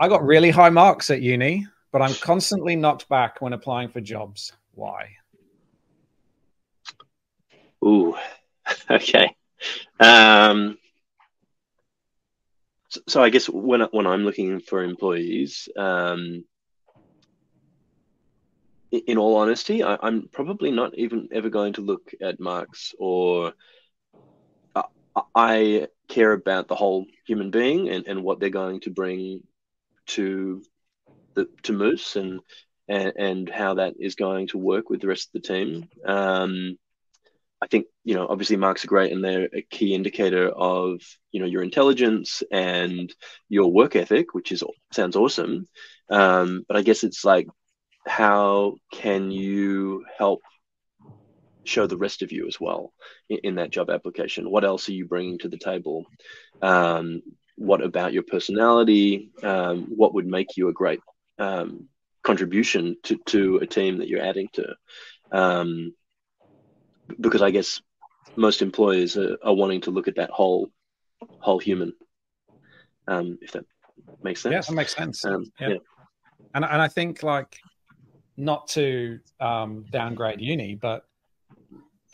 I got really high marks at uni, but I'm constantly knocked back when applying for jobs. Why? Ooh, okay. So I guess when I'm looking for employees, in all honesty, I'm probably not even ever going to look at marks, or I, I care about the whole human being and what they're going to bring to to Moose, and how that is going to work with the rest of the team. I think, obviously marks are great and they're a key indicator of, your intelligence and your work ethic, which sounds awesome. But I guess it's like, how can you help show the rest of you as well in that job application? What else are you bringing to the table? What about your personality? What would make you a great contribution to a team that you're adding to? Because I guess most employers are wanting to look at that whole human, if that makes sense. Yeah, that makes sense. Yeah. And I think, like, not to downgrade uni, but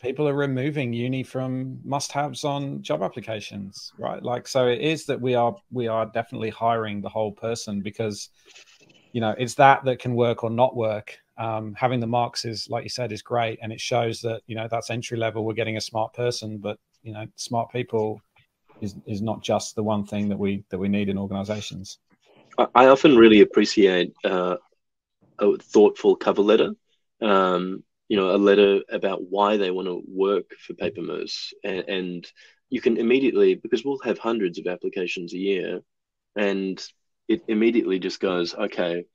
people are removing uni from must-haves on job applications, right? Like, so it is that we are definitely hiring the whole person, because it's that can work or not work. Having the marks is, like you said, is great, and it shows that that's entry level. We're getting a smart person, but smart people is not just the one thing that we need in organizations. I often really appreciate a thoughtful cover letter, a letter about why they want to work for Paper Moose, and you can immediately, because we'll have hundreds of applications a year, and it immediately just goes, okay,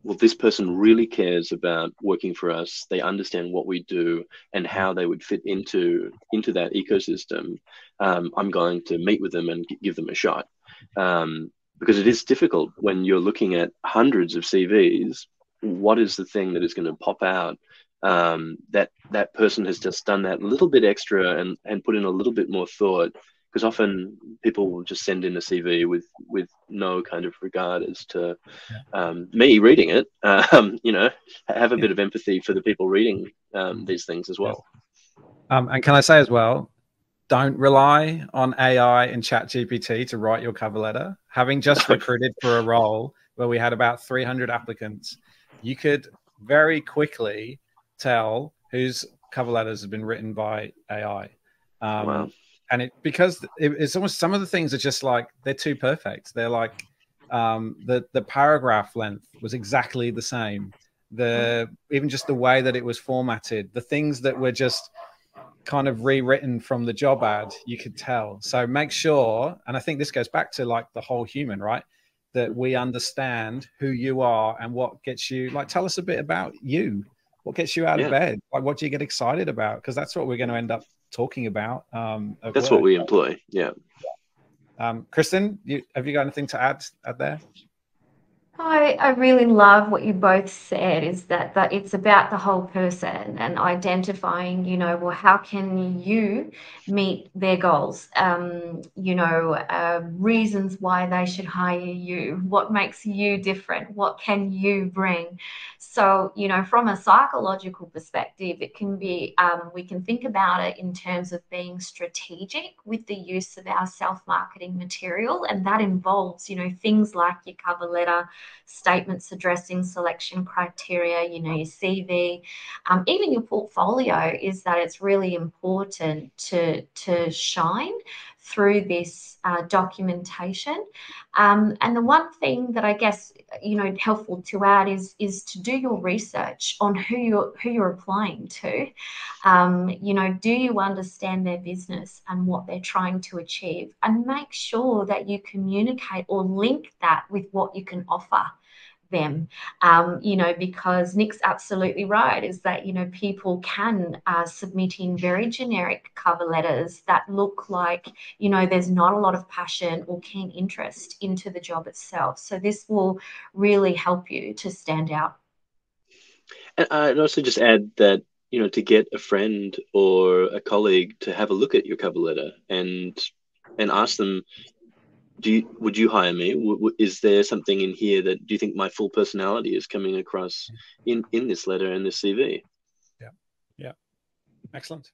well, this person really cares about working for us. They understand what we do and how they would fit into that ecosystem. I'm going to meet with them and give them a shot, because it is difficult when you're looking at hundreds of CVs. What is the thing that is going to pop out? That person has just done that little bit extra and put in a little bit more thought. Because often people will just send in a CV with no kind of regard as to me reading it. Have a bit of empathy for the people reading these things as well. And can I say as well, don't rely on AI and ChatGPT to write your cover letter. Having just recruited for a role where we had about 300 applicants, you could very quickly tell whose cover letters have been written by AI. Wow. And because it's almost, some of the things are just like, they're too perfect. They're like, the paragraph length was exactly the same. Even just the way that it was formatted, the things that were just kind of rewritten from the job ad, you could tell. So make sure, and I think this goes back to like the whole human, right? That we understand who you are and what gets you, like, tell us a bit about you. What gets you out of bed? Like, what do you get excited about? Because that's what we're going to end up talking about. That's what we employ. Yeah. Khristin, have you got anything to add there? I really love what you both said, is that it's about the whole person and identifying, well, how can you meet their goals? Reasons why they should hire you, what makes you different, what can you bring? So, from a psychological perspective, it can be, we can think about it in terms of being strategic with the use of our self-marketing material. And that involves, things like your cover letter, statements addressing selection criteria, your CV, even your portfolio, is that it's really important to shine through this documentation. And the one thing that I guess, helpful to add is to do your research on who you're applying to. Do you understand their business and what they're trying to achieve? And make sure that you communicate or link that with what you can offer them, because Nick's absolutely right, is that, people can submit in very generic cover letters that look like, there's not a lot of passion or keen interest into the job itself. So this will really help you to stand out. And I'd also just add that, to get a friend or a colleague to have a look at your cover letter and ask them, would you hire me? Is there something in here that do you think my full personality is coming across in this letter and this CV? Yeah. Excellent.